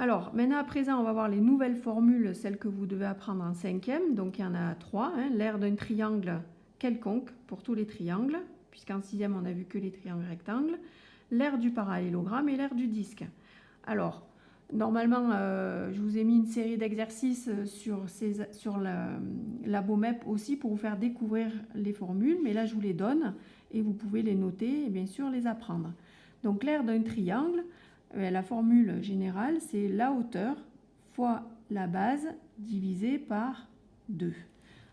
Alors, maintenant à présent, on va voir les nouvelles formules, celles que vous devez apprendre en 5e. Donc, il y en a 3. L'aire d'un triangle quelconque pour tous les triangles, puisqu'en 6e, on n'a vu que les triangles rectangles. L'aire du parallélogramme et l'aire du disque. Alors, normalement, je vous ai mis une série d'exercices sur la BOMEP aussi pour vous faire découvrir les formules, mais là, je vous les donne et vous pouvez les noter et bien sûr les apprendre. Donc, l'aire d'un triangle, la formule générale, c'est la hauteur fois la base divisée par 2.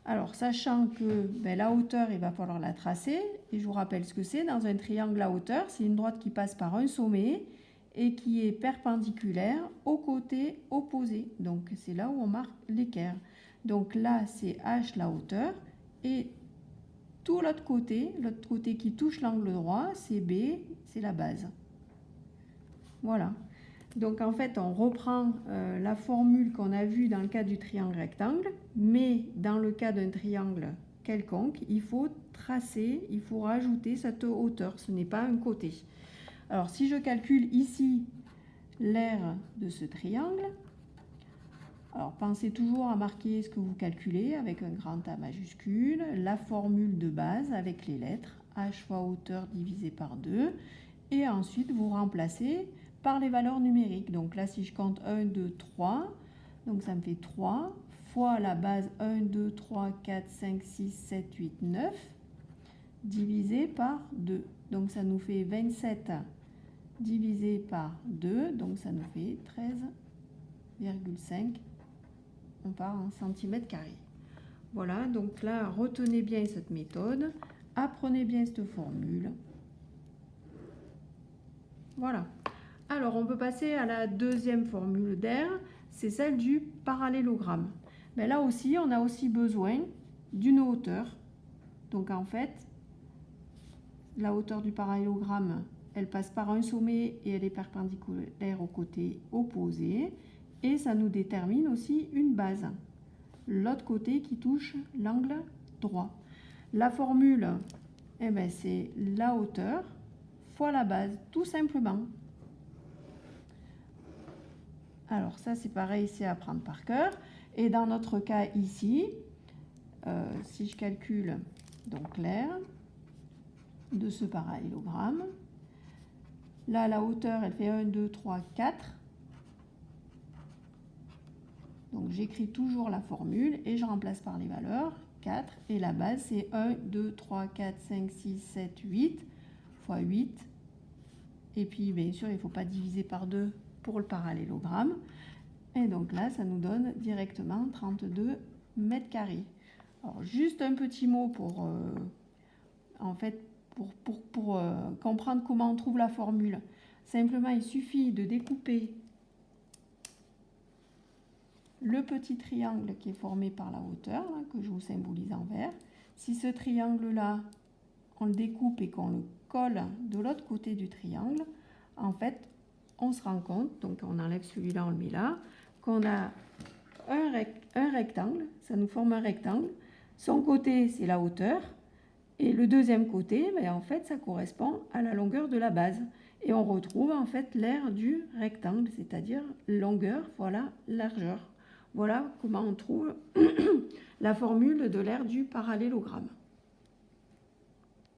Alors, sachant que la hauteur, il va falloir la tracer, et je vous rappelle ce que c'est. Dans un triangle, la hauteur, c'est une droite qui passe par un sommet et qui est perpendiculaire au côté opposé. Donc, c'est là où on marque l'équerre. Donc là, c'est H la hauteur, et tout l'autre côté qui touche l'angle droit, c'est B, c'est la base. Voilà. Donc en fait, on reprend la formule qu'on a vue dans le cas du triangle rectangle, mais dans le cas d'un triangle quelconque, il faut tracer, il faut rajouter cette hauteur, ce n'est pas un côté. Alors si je calcule ici l'aire de ce triangle, alors pensez toujours à marquer ce que vous calculez avec un grand A majuscule, la formule de base avec les lettres, H fois hauteur divisé par 2, et ensuite vous remplacez par les valeurs numériques. Donc là, si je compte 1, 2, 3, donc ça me fait 3 fois la base 1, 2, 3, 4, 5, 6, 7, 8, 9, divisé par 2. Donc ça nous fait 27 divisé par 2, donc ça nous fait 13,5. On part en centimètres carrés. Voilà, donc là, retenez bien cette méthode, apprenez bien cette formule. Voilà. Alors, on peut passer à la deuxième formule d'aire, c'est celle du parallélogramme. Mais là aussi, on a aussi besoin d'une hauteur. Donc, en fait, la hauteur du parallélogramme, elle passe par un sommet et elle est perpendiculaire au côté opposé. Et ça nous détermine aussi une base, l'autre côté qui touche l'angle droit. La formule, c'est la hauteur fois la base, tout simplement. Alors ça, c'est pareil, c'est à apprendre par cœur. Et dans notre cas ici, si je calcule donc l'aire de ce parallélogramme, là, la hauteur, elle fait 1, 2, 3, 4. Donc j'écris toujours la formule et je remplace par les valeurs, 4, et la base c'est 1, 2, 3, 4, 5, 6, 7, 8, fois 8. Et puis bien sûr, il ne faut pas diviser par 2 pour le parallélogramme. Et donc là, ça nous donne directement 32 mètres carrés. Alors juste un petit mot pour, comprendre comment on trouve la formule. Simplement, il suffit de découper le petit triangle qui est formé par la hauteur, là, que je vous symbolise en vert. Si ce triangle-là, on le découpe et qu'on le colle de l'autre côté du triangle, en fait, on se rend compte, donc on enlève celui-là, on le met là, qu'on a un rectangle, ça nous forme un rectangle. Son côté, c'est la hauteur, et le deuxième côté, en fait, ça correspond à la longueur de la base. Et on retrouve en fait l'aire du rectangle, c'est-à-dire longueur, voilà, largeur. Voilà comment on trouve la formule de l'aire du parallélogramme.